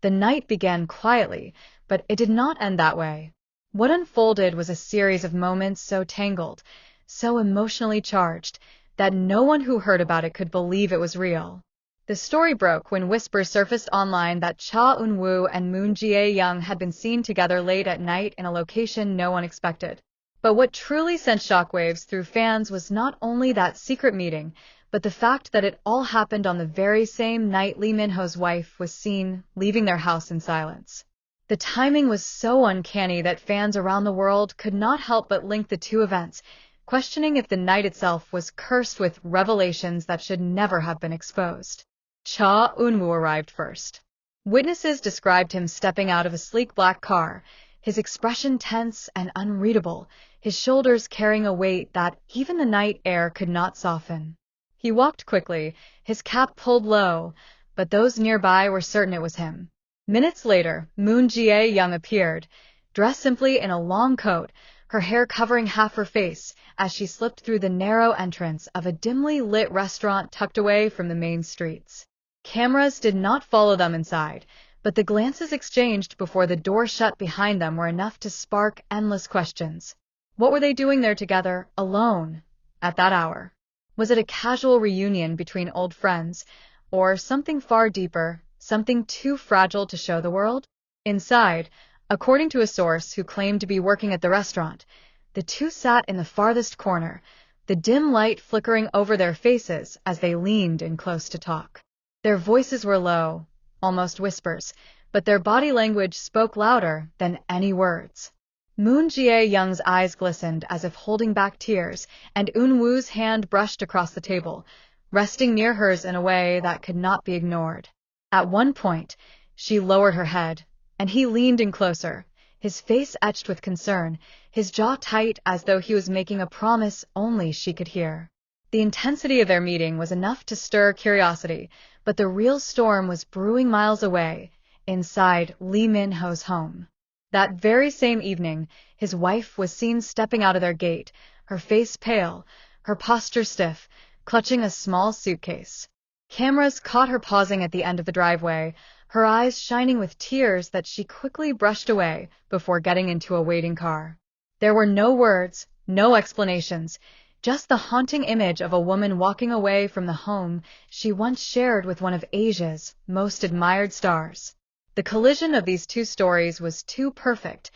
The night began quietly, but it did not end that way. What unfolded was a series of moments so tangled, so emotionally charged, that no one who heard about it could believe it was real. The story broke when whispers surfaced online that Eun Woo and Moon Jae-young had been seen together late at night in a location no one expected. But what truly sent shockwaves through fans was not only that secret meeting, but the fact that it all happened on the very same night Lee Min-ho's wife was seen leaving their house in silence. The timing was so uncanny that fans around the world could not help but link the two events, questioning if the night itself was cursed with revelations that should never have been exposed. Eun Woo arrived first. Witnesses described him stepping out of a sleek black car, his expression tense and unreadable, his shoulders carrying a weight that even the night air could not soften. He walked quickly, his cap pulled low, but those nearby were certain it was him. Minutes later, Moon Jae-young appeared, dressed simply in a long coat, her hair covering half her face, as she slipped through the narrow entrance of a dimly lit restaurant tucked away from the main streets. Cameras did not follow them inside, but the glances exchanged before the door shut behind them were enough to spark endless questions. What were they doing there together, alone, at that hour? Was it a casual reunion between old friends, or something far deeper, something too fragile to show the world? Inside, according to a source who claimed to be working at the restaurant, the two sat in the farthest corner, the dim light flickering over their faces as they leaned in close to talk. Their voices were low, almost whispers, but their body language spoke louder than any words. Moon Jae-young's eyes glistened as if holding back tears, and Eun Woo's hand brushed across the table, resting near hers in a way that could not be ignored. At one point, she lowered her head, and he leaned in closer, his face etched with concern, his jaw tight as though he was making a promise only she could hear. The intensity of their meeting was enough to stir curiosity, but the real storm was brewing miles away, inside Lee Min-ho's home. That very same evening, his wife was seen stepping out of their gate, her face pale, her posture stiff, clutching a small suitcase. Cameras caught her pausing at the end of the driveway, her eyes shining with tears that she quickly brushed away before getting into a waiting car. There were no words, no explanations, just the haunting image of a woman walking away from the home she once shared with one of Asia's most admired stars. The collision of these two stories was too perfect,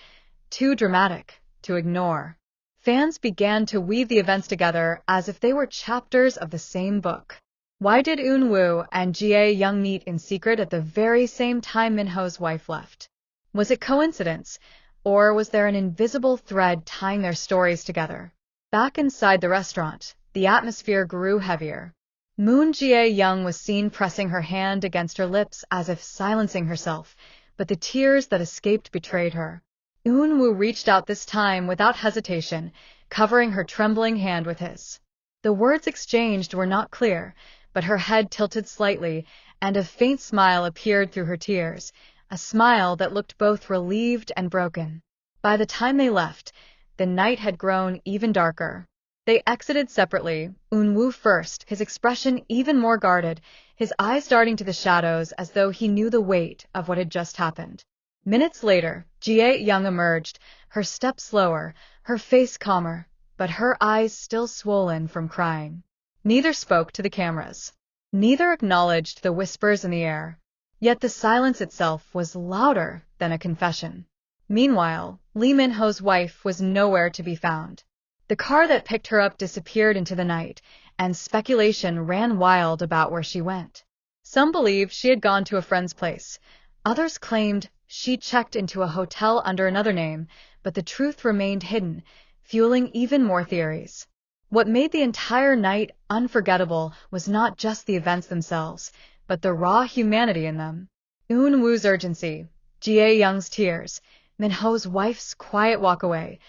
too dramatic, to ignore. Fans began to weave the events together as if they were chapters of the same book. Why did Eun Woo and Jae-young meet in secret at the very same time Min-ho's wife left? Was it coincidence, or was there an invisible thread tying their stories together? Back inside the restaurant, the atmosphere grew heavier. Moon Jae-young was seen pressing her hand against her lips as if silencing herself, but the tears that escaped betrayed her. Eun Woo reached out this time without hesitation, covering her trembling hand with his. The words exchanged were not clear, but her head tilted slightly, and a faint smile appeared through her tears, a smile that looked both relieved and broken. By the time they left, the night had grown even darker. They exited separately, Eun Woo first, his expression even more guarded, his eyes darting to the shadows as though he knew the weight of what had just happened. Minutes later, Jae-young emerged, her step slower, her face calmer, but her eyes still swollen from crying. Neither spoke to the cameras. Neither acknowledged the whispers in the air. Yet the silence itself was louder than a confession. Meanwhile, Lee Min-ho's wife was nowhere to be found. The car that picked her up disappeared into the night, and speculation ran wild about where she went. Some believed she had gone to a friend's place. Others claimed she checked into a hotel under another name, but the truth remained hidden, fueling even more theories. What made the entire night unforgettable was not just the events themselves, but the raw humanity in them. Eun Woo's urgency, Jae-young's tears, Min-ho's wife's quiet walk away,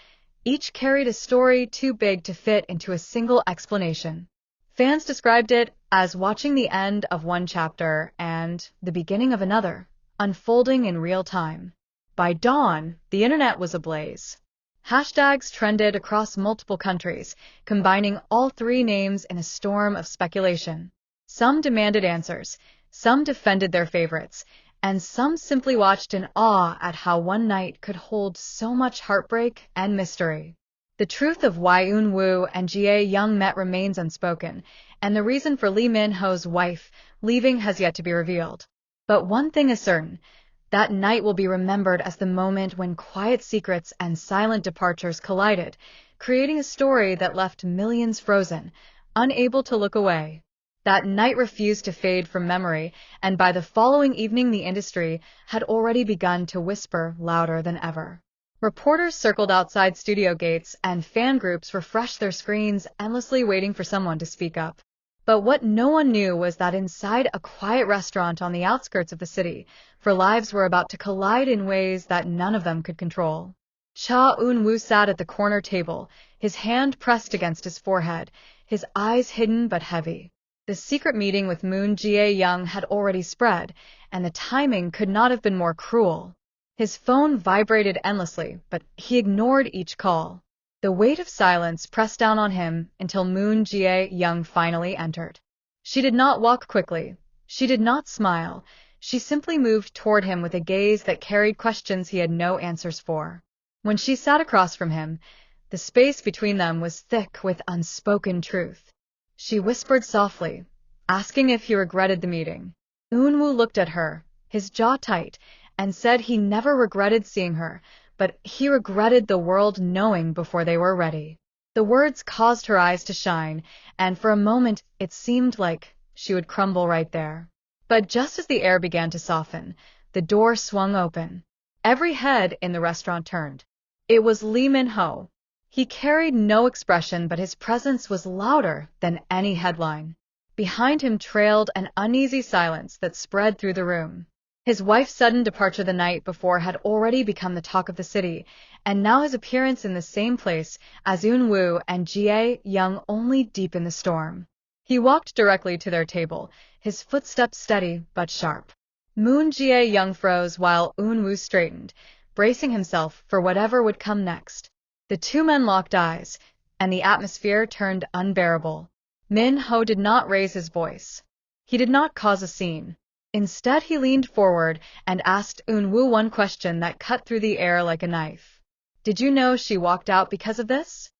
each carried a story too big to fit into a single explanation. Fans described it as watching the end of one chapter and the beginning of another, unfolding in real time. By dawn, the internet was ablaze. Hashtags trended across multiple countries, combining all three names in a storm of speculation. Some demanded answers, some defended their favorites, and some simply watched in awe at how one night could hold so much heartbreak and mystery. The truth of why Eun Woo and Jae-young met remains unspoken, and the reason for Lee Min-ho's wife leaving has yet to be revealed. But one thing is certain, that night will be remembered as the moment when quiet secrets and silent departures collided, creating a story that left millions frozen, unable to look away. That night refused to fade from memory, and by the following evening the industry had already begun to whisper louder than ever. Reporters circled outside studio gates, and fan groups refreshed their screens, endlessly waiting for someone to speak up. But what no one knew was that inside a quiet restaurant on the outskirts of the city, for lives were about to collide in ways that none of them could control. Eun Woo sat at the corner table, his hand pressed against his forehead, his eyes hidden but heavy. The secret meeting with Moon Jae-young had already spread, and the timing could not have been more cruel. His phone vibrated endlessly, but he ignored each call. The weight of silence pressed down on him until Moon Jae-young finally entered. She did not walk quickly. She did not smile. She simply moved toward him with a gaze that carried questions he had no answers for. When she sat across from him, the space between them was thick with unspoken truth. She whispered softly, asking if he regretted the meeting. Eun Woo looked at her, his jaw tight, and said he never regretted seeing her, but he regretted the world knowing before they were ready. The words caused her eyes to shine, and for a moment it seemed like she would crumble right there. But just as the air began to soften, the door swung open. Every head in the restaurant turned. It was Lee Min-ho. He carried no expression, but his presence was louder than any headline. Behind him trailed an uneasy silence that spread through the room. His wife's sudden departure the night before had already become the talk of the city, and now his appearance in the same place as Eun Woo and Jae-young only deepened the storm. He walked directly to their table, his footsteps steady but sharp. Moon Jae-young froze while Eun Woo straightened, bracing himself for whatever would come next. The two men locked eyes, and the atmosphere turned unbearable. Min-ho did not raise his voice. He did not cause a scene. Instead, he leaned forward and asked Eun Woo one question that cut through the air like a knife. "Did you know she walked out because of this?"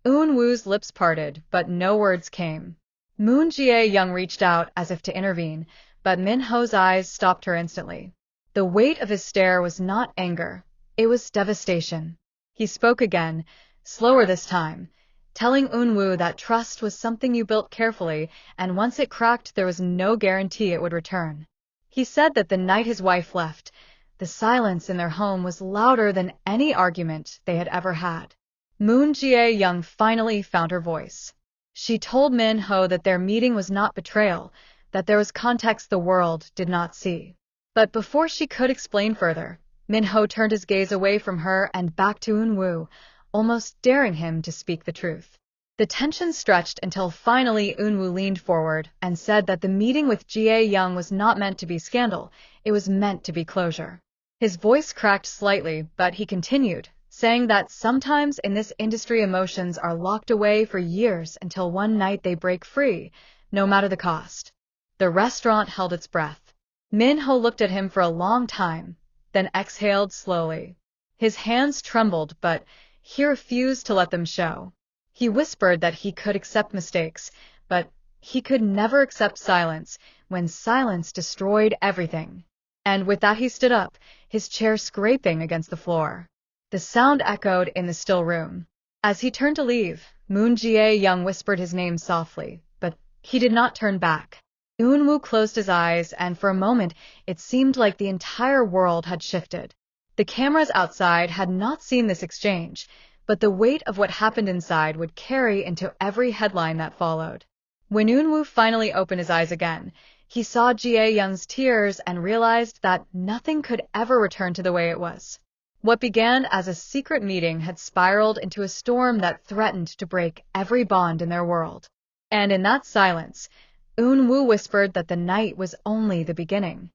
Eun Woo's lips parted, but no words came. Moon Jae-young reached out as if to intervene, but Min-ho's eyes stopped her instantly. The weight of his stare was not anger. It was devastation. He spoke again, slower this time, telling Eun Woo that trust was something you built carefully, and once it cracked there was no guarantee it would return. He said that the night his wife left, the silence in their home was louder than any argument they had ever had. Moon Jae-young finally found her voice. She told Min-ho that their meeting was not betrayal, that there was context the world did not see. But before she could explain further, Min-ho turned his gaze away from her and back to Eun Woo, almost daring him to speak the truth. The tension stretched until finally Eun Woo leaned forward and said that the meeting with Jae-young was not meant to be scandal, it was meant to be closure. His voice cracked slightly, but he continued, saying that sometimes in this industry emotions are locked away for years until one night they break free, no matter the cost. The restaurant held its breath. Min-ho looked at him for a long time, then exhaled slowly. His hands trembled, but he refused to let them show. He whispered that he could accept mistakes, but he could never accept silence when silence destroyed everything. And with that he stood up, his chair scraping against the floor. The sound echoed in the still room. As he turned to leave, Moon Jae-young whispered his name softly, but he did not turn back. Eun Woo closed his eyes, and for a moment it seemed like the entire world had shifted. The cameras outside had not seen this exchange, but the weight of what happened inside would carry into every headline that followed. When Eun Woo finally opened his eyes again, he saw Jae-young's tears and realized that nothing could ever return to the way it was. What began as a secret meeting had spiraled into a storm that threatened to break every bond in their world. And in that silence, Eun Woo whispered that the night was only the beginning.